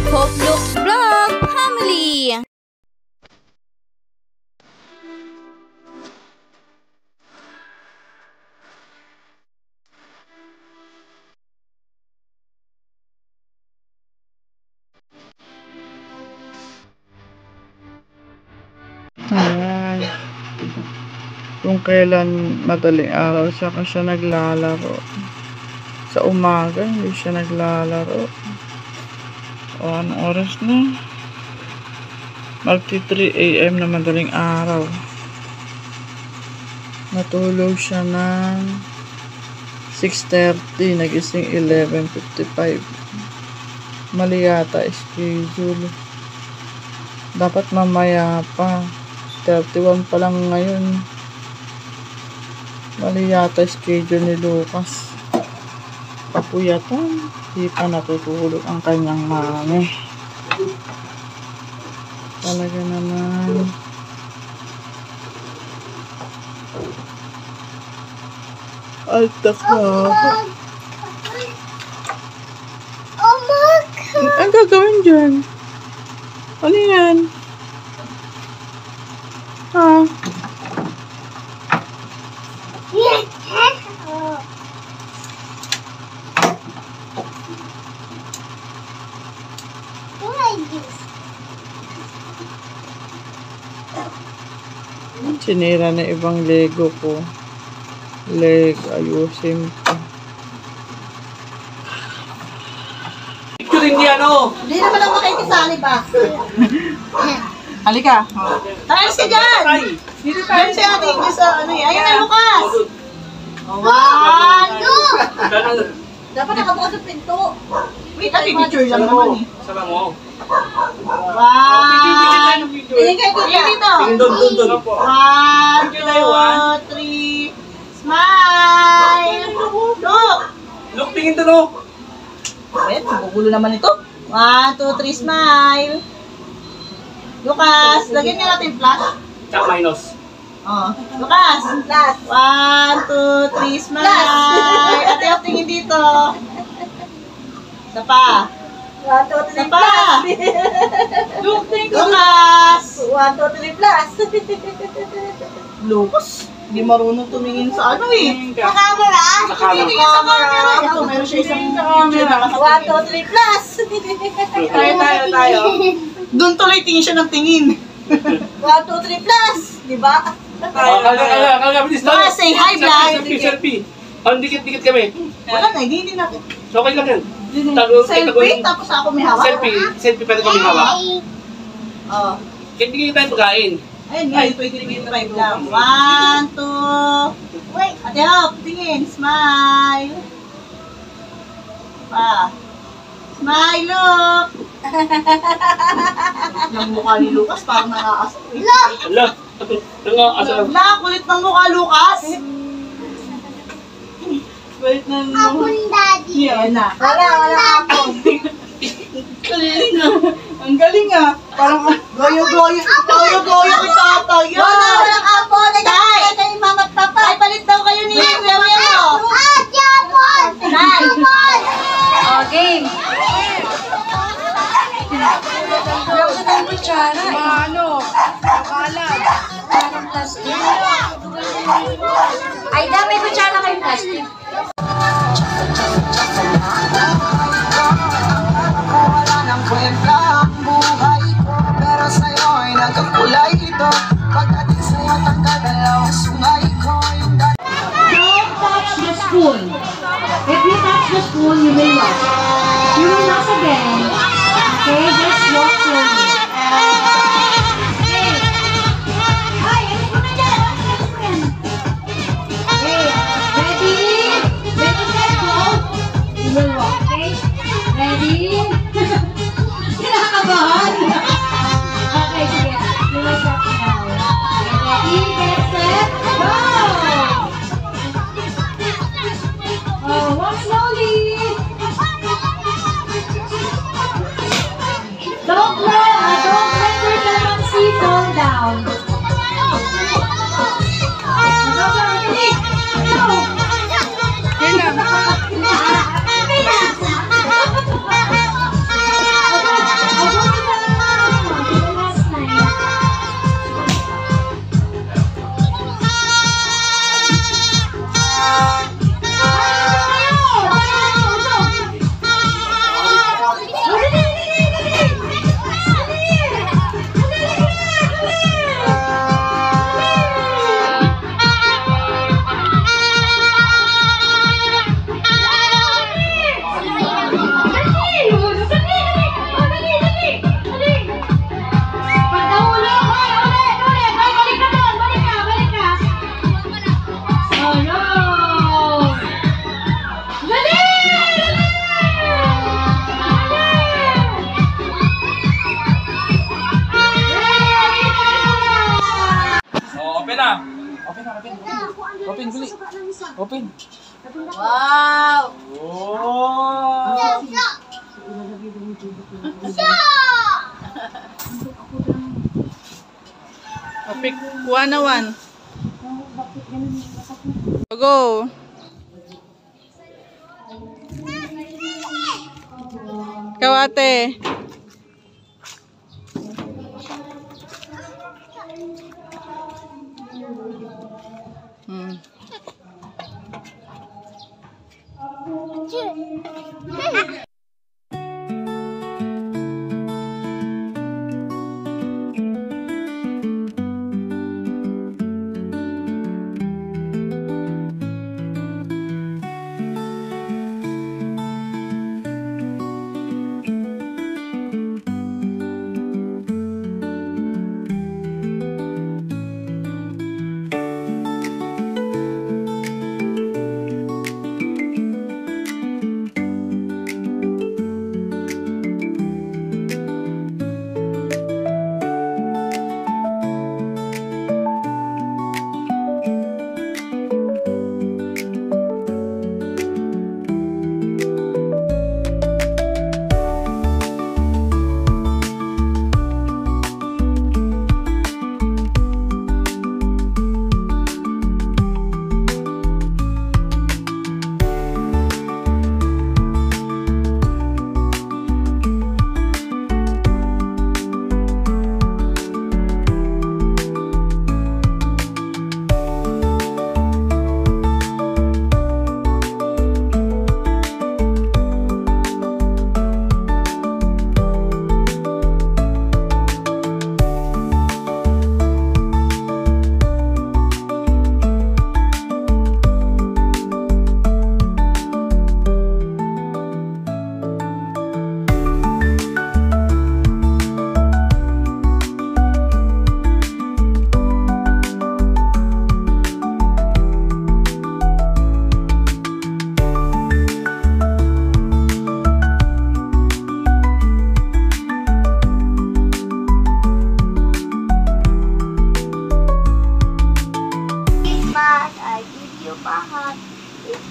Hope Looks Vlog Family! Ayan. Kung kailan madaling araw saka siya naglalaro. Sa umaga hindi siya naglalaro. O anong oras na? Magti 3 AM na madaling araw. Natulog siya ng 6:30, nagising 11:55. Mali yata schedule. Dapat mamaya pa. 31 pa lang ngayon. Mali yata schedule ni Lucas. Papuyatan. Di pa natutulog ang kanyang mami. Talaga naman. Alta ka. Oh my God! Ang gagawin dyan? Ano yan? Ha? Sinira na ibang Lego ko. Ayusin ko. Picture hindi ano. Hindi naman ako makikisali ba? Halika. Ayos ka dyan! Dito Ayun si ate Ingrid sa ano eh. Ayun na Lucas! One, two! Dapat nakabukas ang pinto. Wait, picture lang naman eh. Sama mo. One! Tingin kayo dito. Tingin doon. One, two, three. Smile! Look! Look, tingin doon oh. Wait, magugulo naman ito. 1, 2, 3, smile. Lucas, lagyan niya natin flash. Tsaka minus. Oh, Lucas. Flash. 1, 2, 3, smile. Ate, tingin dito. Isa pa. 1, 2, 3, isa pa. Look, tingin Lucas. 1, 2, 3, flash. Lucas, hindi marunong tumingin sa ano eh. Sa camera. Tingin sa camera. Ito, meron siya isang picture na 1, 2, 3, plus. Tayo. Doon tuloy tingin siya ng tingin. 1, 2, 3, plus. Diba? Bilis tayo. Say hi, Vlad. Selfie. Dikit-dikit kami. Wala na, hindi natin. So, okay lang yan. Selfie, tapos ako may hawak. Selfie pwede kami hawak. Oh. Hindi tayo pagkain. Ayun nga, 20-25 lang. 1, 2. Wait. Ate Hop, tingin. Smile. Pa. Smile, look. Yung mukha ni Lucas parang nangaasar. Look! Ala, nangaasar. Wala, kulit ng mukha, Lucas. Kulit ng mukha. Apon, Daddy. Yan na. Wala apon. Galing ah. Ang galing ah. Parang goyo-goyo. Goyo-goyo ni Tata. Yan. Walang apon. Nagkakita kayo ni Mama at Papa. Ay, palit daw kayo ni Kuya Melo. Apon! Apon! O, game! Huwag sa tayong kutsara. Ano? Nakalam. Parang plastic. Ay, may kutsara kayong plastic. Wala nang kwenta ang buhay ko, pero sa'yo'y nagkakulay ito. Pagdating sa'yo, tangkadalaw ang sungay ko. Don't touch the spoon. If you touch the spoon, you will lost. You will lost again. Okay, just walk slowly. Okay. Ay, ano mo na dyan? Okay, ready? Ready, set, go. You will walk, okay? Ready? Kinakabahan. Okay, sige. You will walk now. Okay, ready, get set, go! Oh, walk slowly. Don't let your calamansi fall down. Go. Open, bili. Open. Wow! Oh! Pick 1 na 1. Go. Ikaw ate.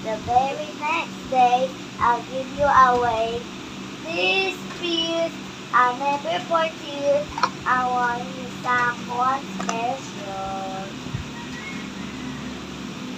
The very next day, I'll give you away. This piece I never forget. I want you someone special.